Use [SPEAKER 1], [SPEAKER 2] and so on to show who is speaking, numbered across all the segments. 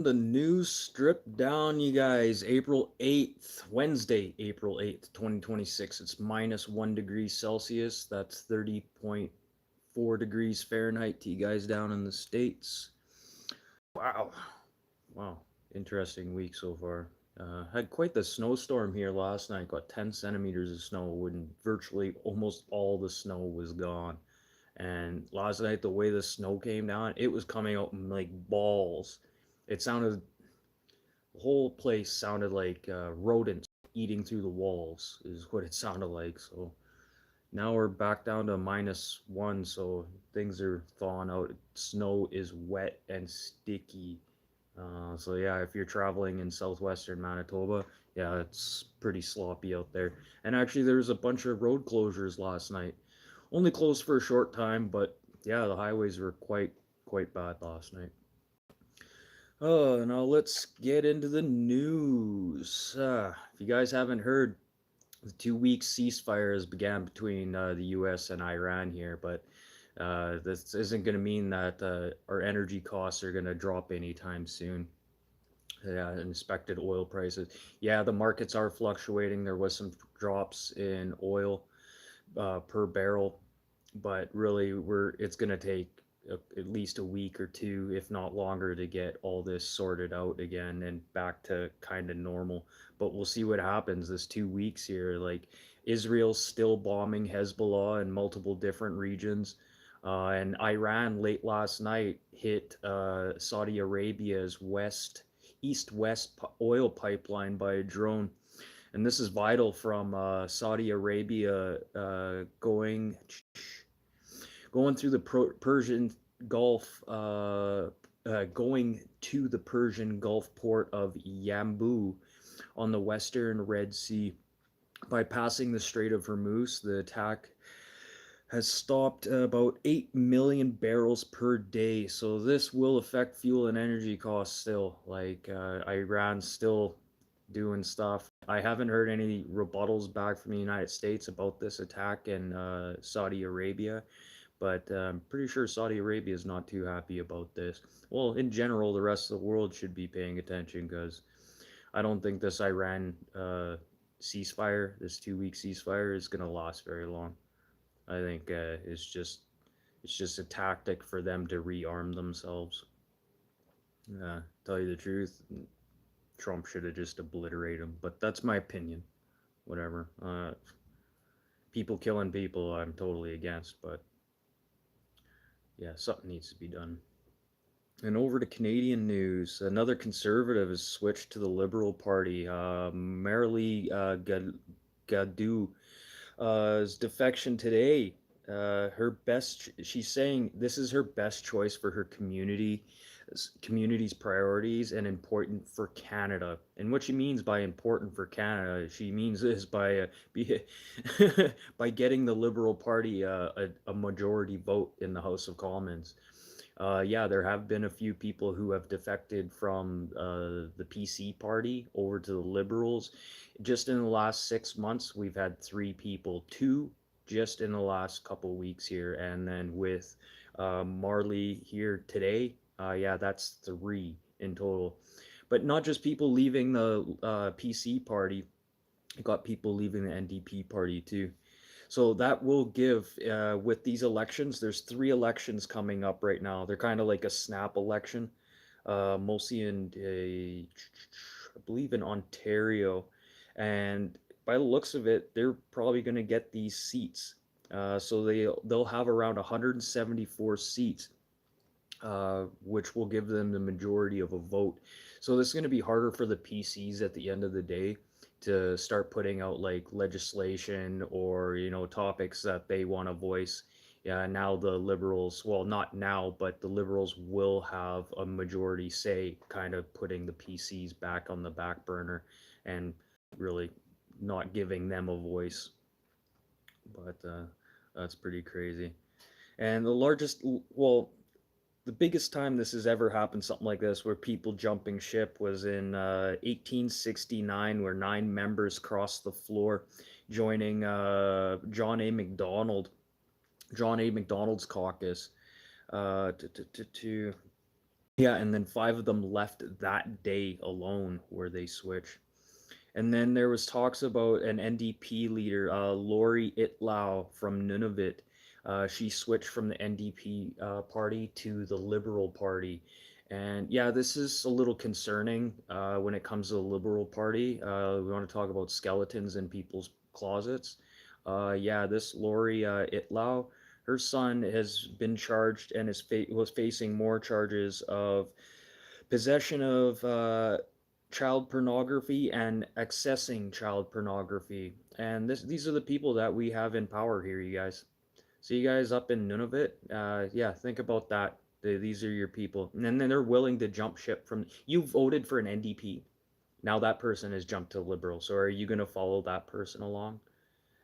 [SPEAKER 1] The news stripped down, you guys. April 8th, Wednesday, April 8th, 2026. It's -1 degree Celsius. That's 30.4 degrees Fahrenheit to you guys down in the States. Wow. Wow. Interesting week so far. Had quite the snowstorm here last night. Got 10 centimeters of snow when virtually almost all the snow was gone. And last night, the way the snow came down, it was coming out in like balls. It sounded The whole place sounded like rodents eating through the walls, is what it sounded like. So now we're back down to -1, so things are thawing out. Snow is wet and sticky. So yeah, if you're traveling in southwestern Manitoba, yeah, it's pretty sloppy out there. And actually, there was a bunch of road closures last night. Only closed for a short time, but yeah, the highways were quite bad last night. Oh, now let's get into the news. If you guys haven't heard, the 2 week ceasefire has began between the U.S. and Iran here, but this isn't going to mean that our energy costs are going to drop anytime soon. Yeah, and expected oil prices. Yeah, the markets are fluctuating. There was some drops in oil per barrel, but really it's going to take at least a week or two, if not longer, to get all this sorted out again and back to kind of normal. But we'll see what happens this 2 weeks here. Like, Israel's still bombing Hezbollah in multiple different regions. And Iran late last night hit Saudi Arabia's east-west oil pipeline by a drone, and this is vital from Saudi Arabia going through the Persian Gulf, going to the Persian Gulf port of Yambu on the western Red Sea. By passing the Strait of Hormuz, the attack has stopped about 8 million barrels per day. So this will affect fuel and energy costs still. Like, Iran's still doing stuff. I haven't heard any rebuttals back from the United States about this attack in Saudi Arabia, but I'm pretty sure Saudi Arabia is not too happy about this. Well, in general, the rest of the world should be paying attention, because I don't think this Iran ceasefire, this 2 week ceasefire, is going to last very long. I think it's just a tactic for them to rearm themselves. Tell you the truth, Trump should have just obliterated him. But that's my opinion. Whatever. People killing people, I'm totally against. But yeah, something needs to be done. And over to Canadian news. Another conservative has switched to the Liberal Party. Marilee Gaddu defection today. She's saying this is her best choice for her community's priorities, and important for Canada. And what she means by important for Canada, she means this by by getting the Liberal Party a majority vote in the House of Commons. Yeah, there have been a few people who have defected from the PC party over to the Liberals. Just in the last 6 months, we've had three people, two just in the last couple weeks here, and then with Marley here today, yeah, that's three in total. But not just people leaving the PC party, you got people leaving the NDP party too. So that will give, with these elections, there's three elections coming up right now. They're kind of like a snap election, mostly I believe in Ontario. And by the looks of it, they're probably going to get these seats. So they'll have around 174 seats, which will give them the majority of a vote. So this is going to be harder for the PCs at the end of the day to start putting out like legislation or topics that they want to voice. Yeah, now the Liberals, well, not now, but the Liberals will have a majority say, kind of putting the PCs back on the back burner and really not giving them a voice. But that's pretty crazy. And the biggest time this has ever happened, something like this, where people jumping ship, was in 1869, where 9 members crossed the floor, joining John A. Macdonald's caucus. To Yeah, and then five of them left that day alone where they switched. And then there was talks about an NDP leader, Lori Itlau from Nunavut. She switched from the NDP party to the Liberal Party. And yeah, this is a little concerning when it comes to the Liberal Party. We want to talk about skeletons in people's closets. Yeah, this Lori Itlau, her son has been charged and was facing more charges of possession of child pornography and accessing child pornography. And these are the people that we have in power here, you guys. So you guys up in Nunavut, yeah, think about that. These are your people, and then they're willing to jump ship from. You voted for an NDP. Now that person has jumped to Liberal. So are you going to follow that person along?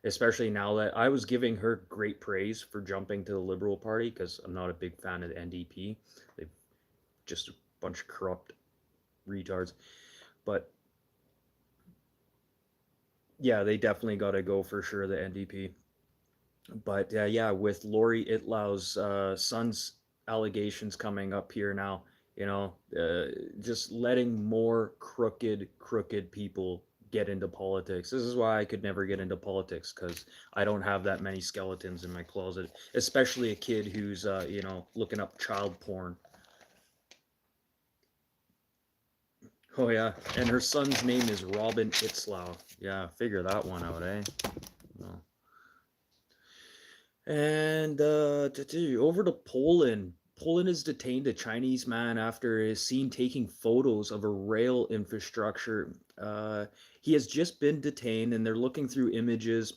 [SPEAKER 1] Especially now that I was giving her great praise for jumping to the Liberal Party because I'm not a big fan of the NDP. They've just a bunch of corrupt retards. But yeah, they definitely got to go for sure, the NDP. But yeah, with Lori Itlau's son's allegations coming up here now, just letting more crooked people get into politics. This is why I could never get into politics because I don't have that many skeletons in my closet, especially a kid who's, looking up child porn. Oh yeah, and her son's name is Robin Itzlau. Yeah, figure that one out, eh? No. And over to Poland. Poland has detained a Chinese man after he is seen taking photos of a rail infrastructure. He has just been detained, and they're looking through images,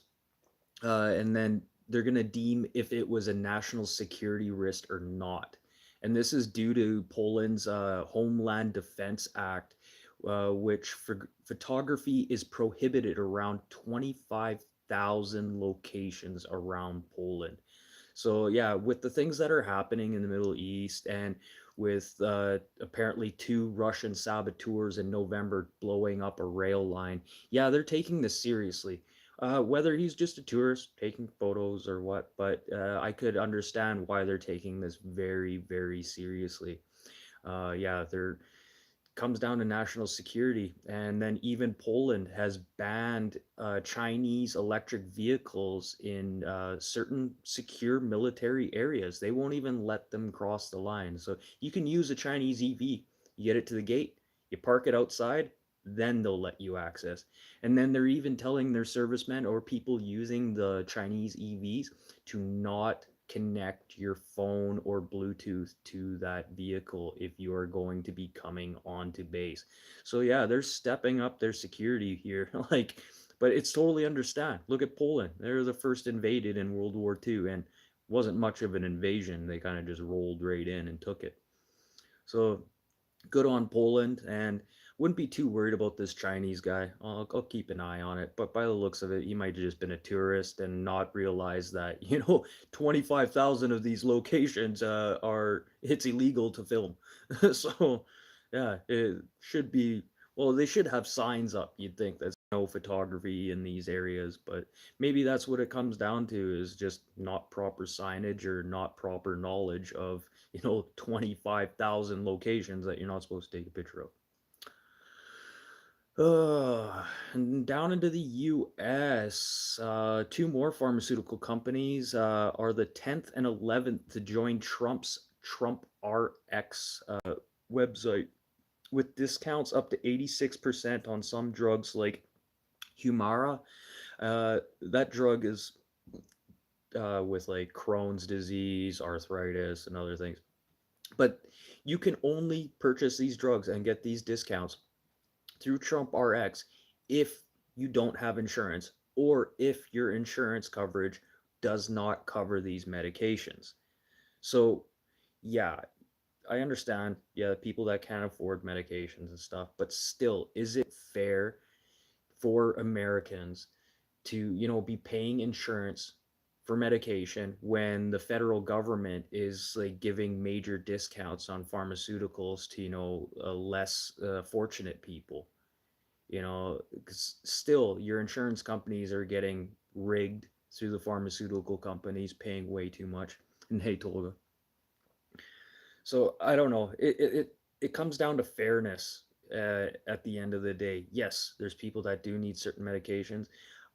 [SPEAKER 1] and then they're going to deem if it was a national security risk or not. And this is due to Poland's Homeland Defense Act, which photography is prohibited around 25,000 locations around Poland. So yeah, with the things that are happening in the Middle East and with apparently two Russian saboteurs in November blowing up a rail line, yeah, they're taking this seriously. Whether he's just a tourist taking photos or what, but I could understand why they're taking this very seriously. Yeah, they're comes down to national security. And then even Poland has banned Chinese electric vehicles in certain secure military areas. They won't even let them cross the line. So you can use a Chinese EV, you get it to the gate, you park it outside, then they'll let you access. And then they're even telling their servicemen or people using the Chinese EVs to not connect your phone or Bluetooth to that vehicle if you are going to be coming onto base. So yeah, they're stepping up their security here. Like, but it's totally understand. Look at Poland. They're the first invaded in World War II and wasn't much of an invasion. They kind of just rolled right in and took it. So good on Poland, and wouldn't be too worried about this Chinese guy. I'll keep an eye on it, but by the looks of it, he might have just been a tourist and not realize that 25,000 of these locations are it's illegal to film. So yeah, it should be. Well, they should have signs up. You'd think there's no photography in these areas, but maybe that's what it comes down to is just not proper signage or not proper knowledge of 25,000 locations that you're not supposed to take a picture of. And down into the US, two more pharmaceutical companies are the 10th and 11th to join Trump's Trump RX website with discounts up to 86% on some drugs like Humira. That drug is with like Crohn's disease, arthritis, and other things. But you can only purchase these drugs and get these discounts through Trump RX if you don't have insurance or if your insurance coverage does not cover these medications. So, yeah, I understand, yeah, people that can't afford medications and stuff, but still, is it fair for Americans to, be paying insurance for medication when the federal government is like giving major discounts on pharmaceuticals to, less fortunate people? 'Cause still your insurance companies are getting rigged through the pharmaceutical companies paying way too much. And hey, Tolga. So I don't know. It comes down to fairness at the end of the day. Yes, there's people that do need certain medications.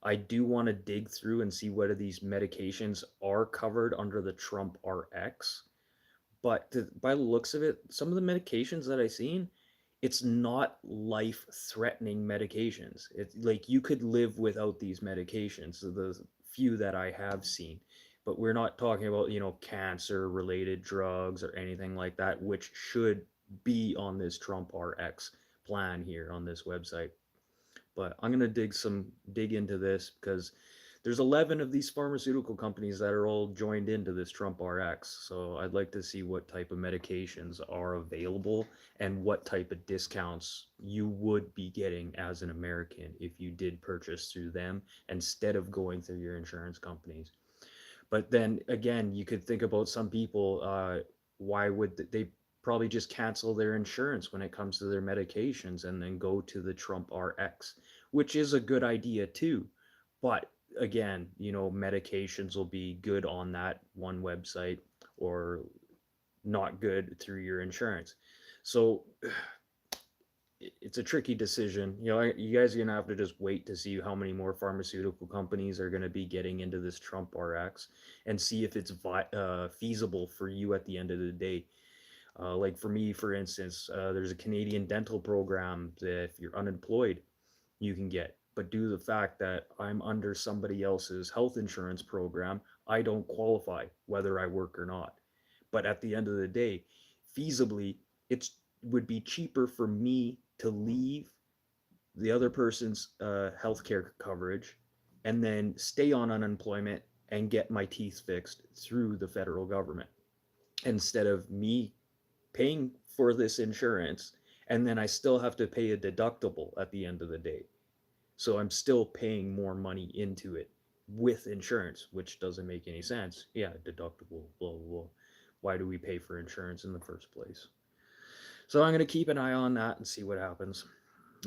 [SPEAKER 1] I do want to dig through and see whether these medications are covered under the Trump RX. But by the looks of it, some of the medications that I've seen, it's not life-threatening medications. It's like you could live without these medications, the few that I have seen. But we're not talking about, cancer-related drugs or anything like that, which should be on this Trump RX plan here on this website. But I'm gonna dig into this because there's 11 of these pharmaceutical companies that are all joined into this Trump RX. So I'd like to see what type of medications are available and what type of discounts you would be getting as an American if you did purchase through them instead of going through your insurance companies. But then again, you could think about some people. Why would they probably just cancel their insurance when it comes to their medications and then go to the Trump RX, which is a good idea too. But again, medications will be good on that one website or not good through your insurance. So it's a tricky decision. You guys are gonna have to just wait to see how many more pharmaceutical companies are gonna be getting into this Trump RX and see if it's feasible for you at the end of the day. Like for me, for instance, there's a Canadian dental program that if you're unemployed, you can get. But due to the fact that I'm under somebody else's health insurance program, I don't qualify whether I work or not. But at the end of the day, feasibly, it would be cheaper for me to leave the other person's healthcare coverage and then stay on unemployment and get my teeth fixed through the federal government instead of me paying for this insurance and then I still have to pay a deductible at the end of the day. So I'm still paying more money into it with insurance, which doesn't make any sense. Yeah, deductible, blah, blah, blah. Why do we pay for insurance in the first place? So I'm going to keep an eye on that and see what happens.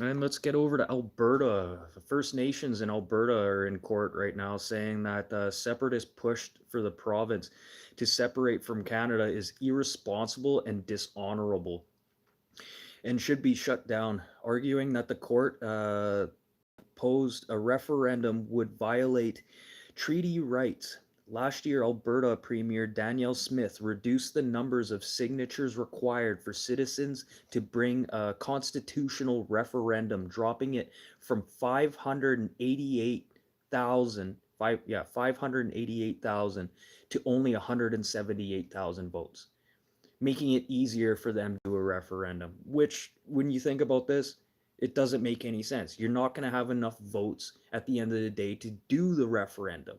[SPEAKER 1] And let's get over to Alberta. The First Nations in Alberta are in court right now saying that separatist push for the province to separate from Canada is irresponsible and dishonorable and should be shut down, arguing that the court posed a referendum would violate treaty rights. Last year, Alberta Premier Danielle Smith reduced the numbers of signatures required for citizens to bring a constitutional referendum, dropping it from 588,000 to only 178,000 votes, making it easier for them to do a referendum, which, when you think about this, it doesn't make any sense. You're not going to have enough votes at the end of the day to do the referendum.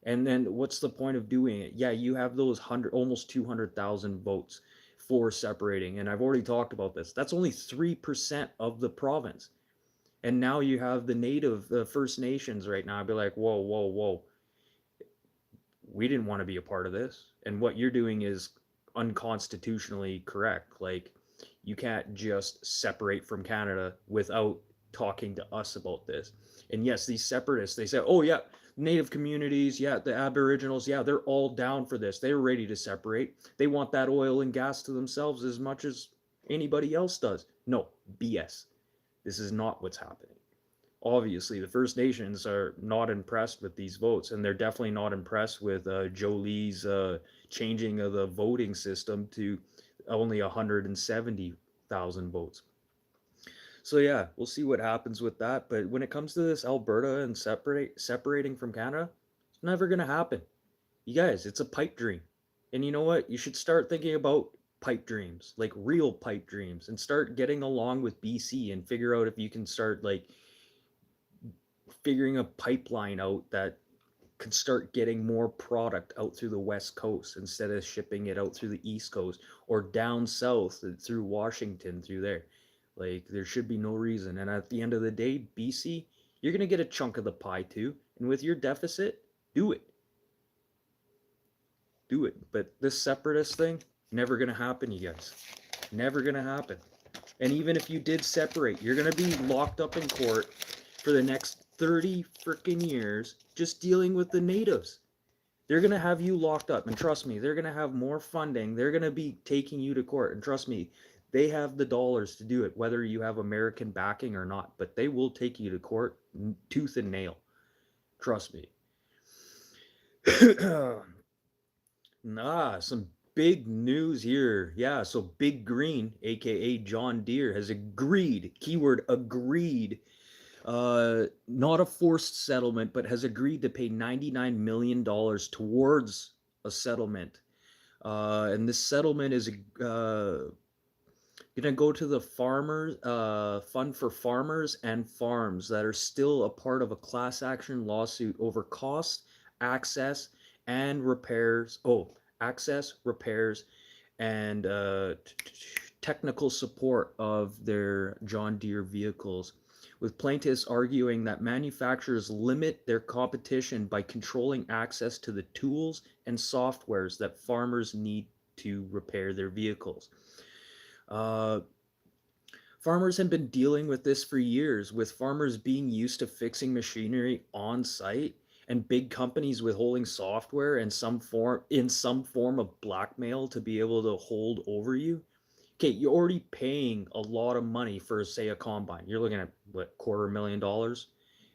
[SPEAKER 1] And then what's the point of doing it? Yeah, you have those almost 200,000 votes for separating. And I've already talked about this. That's only 3% of the province. And now you have the native, the First Nations right now. I'd be like, whoa, whoa, whoa. We didn't want to be a part of this. And what you're doing is unconstitutionally correct. Like, you can't just separate from Canada without talking to us about this. And yes, these separatists, they say, oh yeah, native communities, yeah, the aboriginals, yeah, they're all down for this. They're ready to separate. They want that oil and gas to themselves as much as anybody else does. No, BS. This is not what's happening. Obviously, the First Nations are not impressed with these votes, and they're definitely not impressed with Jolie's changing of the voting system to only 170,000 votes. So yeah, we'll see what happens with that. But when it comes to this Alberta and separating from Canada, it's never gonna happen. You guys, it's a pipe dream. And you know what? You should start thinking about pipe dreams, like real pipe dreams, and start getting along with BC and figure out if you can start like figuring a pipeline out that could start getting more product out through the west coast instead of shipping it out through the east coast or down south through Washington through there. Like, there should be no reason. And at the end of the day, BC, you're going to get a chunk of the pie too. And with your deficit, do it. Do it. But this separatist thing, never going to happen, you guys. Never going to happen. And even if you did separate, you're going to be locked up in court for the next 30 freaking years just dealing with the natives. They're going to have you locked up. And trust me, they're going to have more funding. They're going to be taking you to court. And trust me, they have the dollars to do it, whether you have American backing or not. But they will take you to court tooth and nail. Trust me. Some big news here. Yeah, so Big Green, aka John Deere, has agreed, keyword agreed, not a forced settlement, but has agreed to pay $99 million towards a settlement. And this settlement is going to go to the farmers fund for farmers and farms that are still a part of a class action lawsuit over cost, access, and repairs. Access, repairs, and technical support of their John Deere vehicles, with plaintiffs arguing that manufacturers limit their competition by controlling access to the tools and softwares that farmers need to repair their vehicles. Uh, Farmers have been dealing with this for years, with farmers being used to fixing machinery on site and big companies withholding software and some form of blackmail to be able to hold over you. Okay, you're already paying a lot of money for, say, a combine. You're looking at what, $250,000.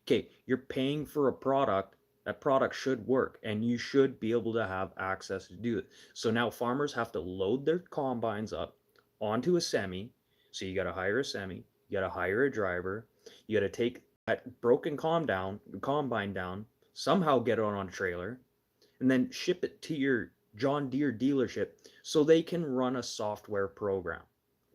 [SPEAKER 1] Okay, you're paying for a product. That product should work, and you should be able to have access to do it. So now farmers have to load their combines up onto a semi. So you got to hire a semi, you got to hire a driver, you got to take that broken combine down, somehow get it on a trailer, and then ship it to your John Deere dealership so they can run a software program.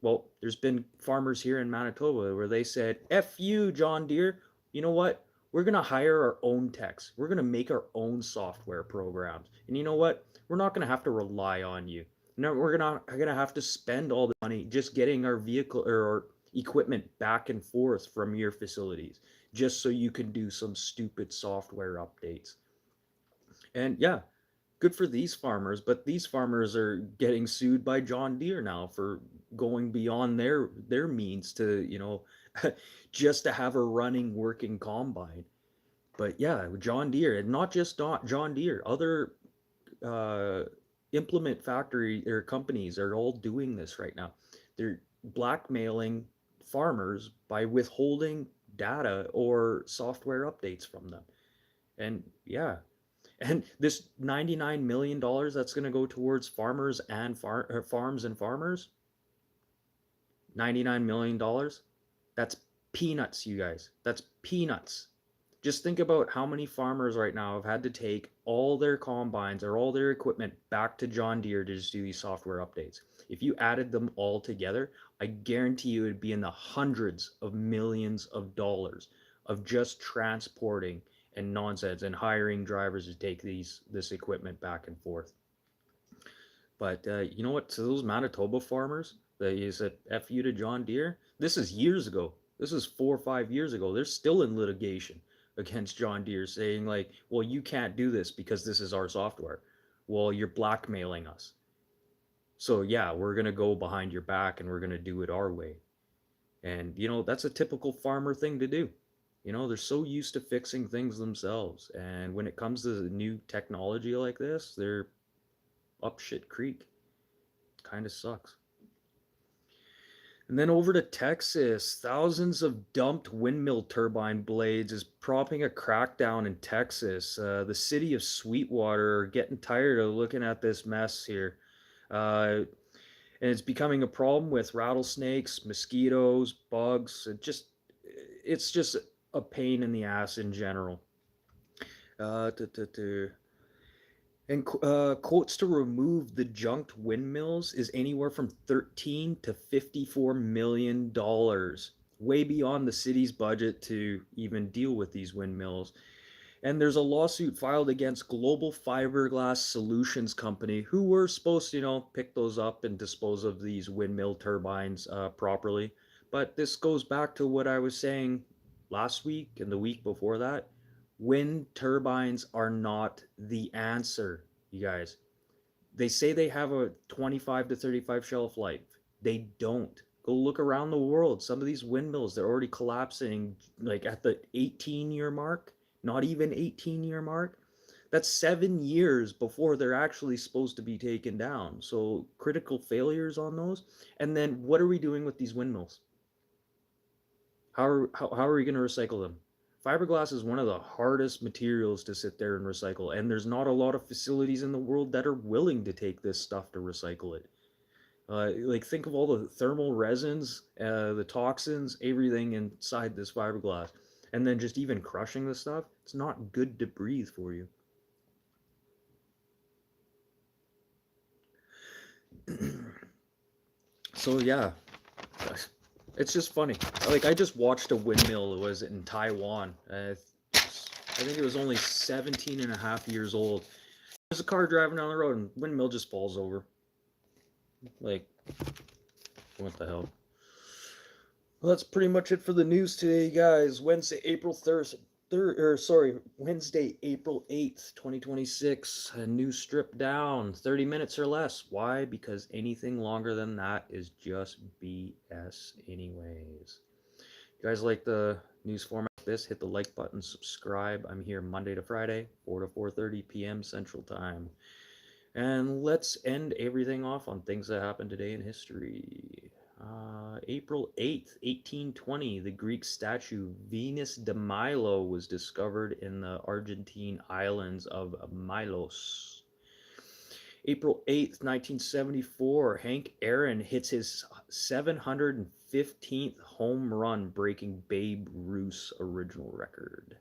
[SPEAKER 1] Well, there's been farmers here in Manitoba where they said, F you, John Deere. You know what? We're going to hire our own techs. We're going to make our own software programs. And you know what? We're not going to have to rely on you. No, we're gonna have to spend all the money just getting our vehicle or our equipment back and forth from your facilities, just so you can do some stupid software updates. And yeah, good for these farmers, but these farmers are getting sued by John Deere now for going beyond their means to, just to have a running working combine. But yeah, John Deere, and not just John Deere, other uh, implement factory or companies are all doing this right now. They're blackmailing farmers by withholding data or software updates from them. And yeah, and this $99 million that's going to go towards farmers and farms and farmers, $99 million, that's peanuts, you guys. That's peanuts. Just think about how many farmers right now have had to take all their combines or all their equipment back to John Deere to just do these software updates. If you added them all together, I guarantee you it would be in the hundreds of millions of dollars of just transporting and nonsense and hiring drivers to take this equipment back and forth. But you know what? To those Manitoba farmers that you said "F you" to John Deere, this is years ago. This is 4 or 5 years ago. They're still in litigation against John Deere, saying like, "Well, you can't do this because this is our software. Well, you're blackmailing us. So yeah, we're gonna go behind your back and we're gonna do it our way." And that's a typical farmer thing to do. They're so used to fixing things themselves, and when it comes to new technology like this, they're up shit creek. Kind of sucks. And then over to Texas, thousands of dumped windmill turbine blades is prompting a crackdown in Texas. The city of Sweetwater are getting tired of looking at this mess here. And it's becoming a problem with rattlesnakes, mosquitoes, bugs. It's just a pain in the ass in general. Uh, to, to, to. And quotes to remove the junked windmills is anywhere from 13 to $54 million, way beyond the city's budget to even deal with these windmills. And there's a lawsuit filed against Global Fiberglass Solutions Company, who were supposed to, pick those up and dispose of these windmill turbines properly. But this goes back to what I was saying last week and the week before that. Wind turbines are not the answer, you guys. They say they have a 25 to 35 shelf life. They don't. Go look around the world. Some of these windmills, they're already collapsing like at the 18-year mark, not even 18-year mark. That's 7 years before they're actually supposed to be taken down. So critical failures on those. And then what are we doing with these windmills? How are we going to recycle them? Fiberglass is one of the hardest materials to sit there and recycle, and there's not a lot of facilities in the world that are willing to take this stuff to recycle it. Like think of all the thermal resins, the toxins, everything inside this fiberglass, and then just even crushing the stuff. It's not good to breathe for you. So yeah, it's just funny. Like I just watched a windmill. It was in Taiwan. I think it was only 17 and a half years old. There's a car driving down the road and windmill just falls over. Like, what the hell? Well, that's pretty much it for the news today, guys. Wednesday, April 8th, 2026. A new strip down, 30 minutes or less. Why? Because anything longer than that is just BS anyways. If you guys like the news format like this, hit the like button, subscribe. I'm here Monday to Friday, 4 to 4:30 p.m. Central Time. And let's end everything off on things that happened today in history. April 8th, 1820, the Greek statue Venus de Milo was discovered in the Argentine islands of Milos. April 8th, 1974, Hank Aaron hits his 715th home run, breaking Babe Ruth's original record.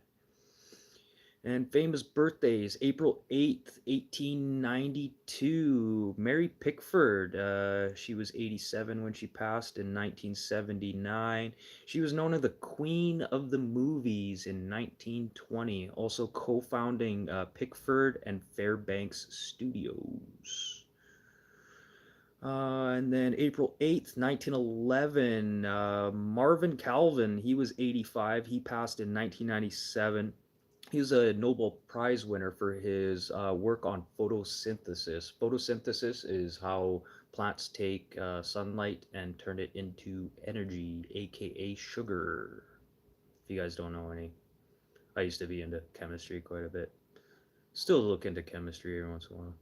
[SPEAKER 1] And famous birthdays, April 8th, 1892, Mary Pickford. She was 87 when she passed in 1979. She was known as the Queen of the Movies in 1920, also co-founding Pickford and Fairbanks Studios. And then April 8th, 1911, Marvin Calvin, he was 85. He passed in 1997. He was a Nobel Prize winner for his work on photosynthesis. Photosynthesis is how plants take sunlight and turn it into energy, aka sugar. If you guys don't know any, I used to be into chemistry quite a bit. Still look into chemistry every once in a while.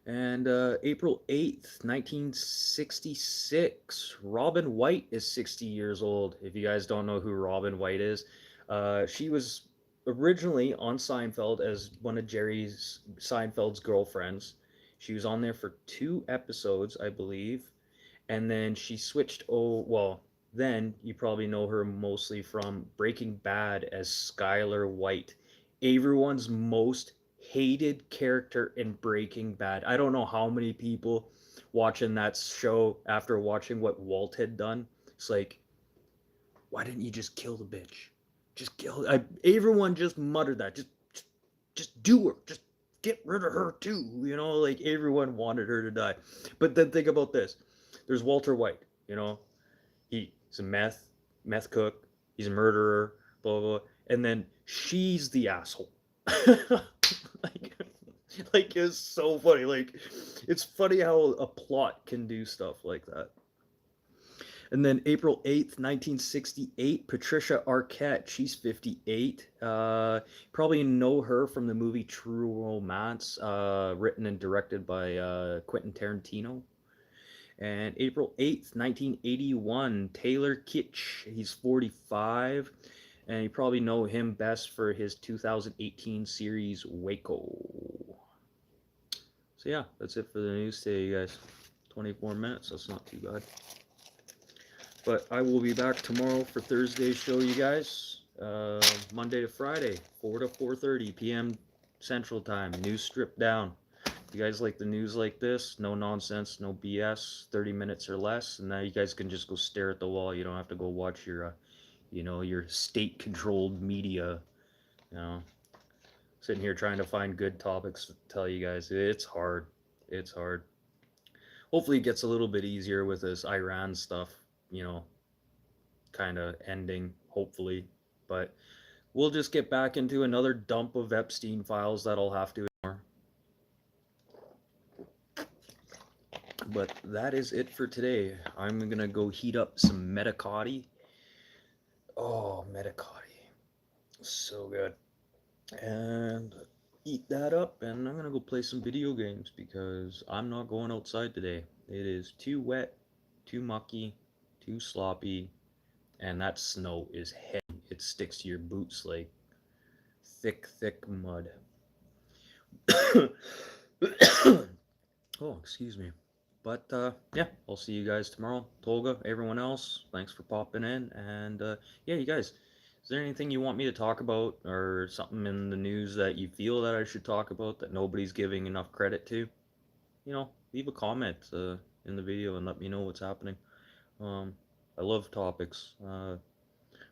[SPEAKER 1] And April 8th, 1966, Robin White is 60 years old. If you guys don't know who Robin White is, she was originally on Seinfeld as one of Jerry Seinfeld's girlfriends. She was on there for 2 episodes, I believe. And then she switched. Then you probably know her mostly from Breaking Bad as Skylar White, everyone's most hated character in Breaking Bad. I don't know how many people watching that show after watching what Walt had done. It's like, why didn't you just kill the bitch? Just kill. Everyone just muttered that. Just do her. Just get rid of her too. You know, like everyone wanted her to die. But then think about this. There's Walter White. You know, he's a meth cook. He's a murderer. Blah blah. Blah. And then she's the asshole. like, like it's so funny. Like, it's funny how a plot can do stuff like that. And then April 8th, 1968, Patricia Arquette, she's 58. Probably know her from the movie True Romance, written and directed by Quentin Tarantino. And April 8th, 1981, Taylor Kitsch, he's 45. And you probably know him best for his 2018 series Waco. So yeah, that's it for the news today, you guys. 24 minutes, that's not too bad. But I will be back tomorrow for Thursday's show, you guys. Monday to Friday, 4 to 4:30 p.m. Central Time. News stripped down. If you guys like the news like this, no nonsense, no BS, 30 minutes or less, and now you guys can just go stare at the wall. You don't have to go watch your, your state-controlled media. You know, sitting here trying to find good topics to tell you guys. It's hard. It's hard. Hopefully, it gets a little bit easier with this Iran stuff. Kind of ending, hopefully. But we'll just get back into another dump of Epstein files that I'll have to ignore. But that is it for today. I'm going to go heat up some Medicotti. Oh, Medicotti. So good. And eat that up, and I'm gonna go play some video games because I'm not going outside today. It is too wet, too mucky, too sloppy, and that snow is heavy. It sticks to your boots like thick, thick mud. Oh, excuse me. But yeah, I'll see you guys tomorrow. Tolga, everyone else, thanks for popping in. And yeah, you guys, is there anything you want me to talk about or something in the news that you feel that I should talk about that nobody's giving enough credit to? Leave a comment in the video and let me know what's happening. Um, I love topics. I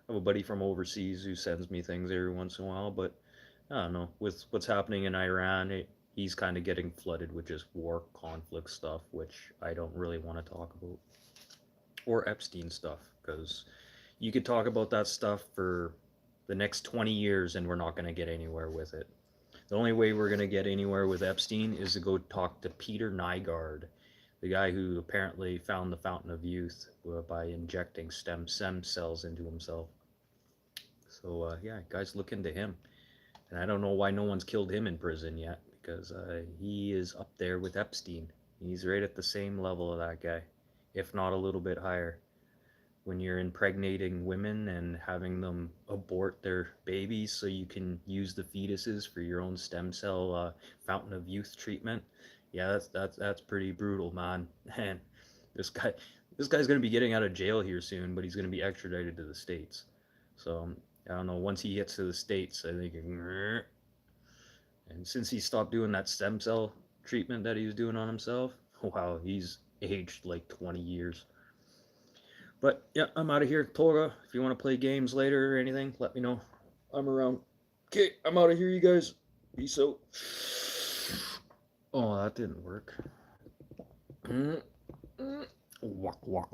[SPEAKER 1] have a buddy from overseas who sends me things every once in a while, but I don't know. With what's happening in Iran, he's kind of getting flooded with just war conflict stuff, which I don't really want to talk about. Or Epstein stuff, because you could talk about that stuff for the next 20 years and we're not going to get anywhere with it. The only way we're going to get anywhere with Epstein is to go talk to Peter Nygard, the guy who apparently found the fountain of youth by injecting stem cells into himself. So yeah, guys, look into him. And I don't know why no one's killed him in prison yet, because he is up there with Epstein. He's right at the same level of that guy, if not a little bit higher. When you're impregnating women and having them abort their babies so you can use the fetuses for your own stem cell fountain of youth treatment, yeah, that's pretty brutal, man. And this guy, this guy's gonna be getting out of jail here soon, but he's gonna be extradited to the States. So I don't know. Once he gets to the States, I think. And since he stopped doing that stem cell treatment that he was doing on himself, wow, he's aged like 20 years. But yeah, I'm out of here. Tolga, if you want to play games later or anything, let me know. I'm around. Okay, I'm out of here, you guys. Peace out. Oh, that didn't work. Walk, walk.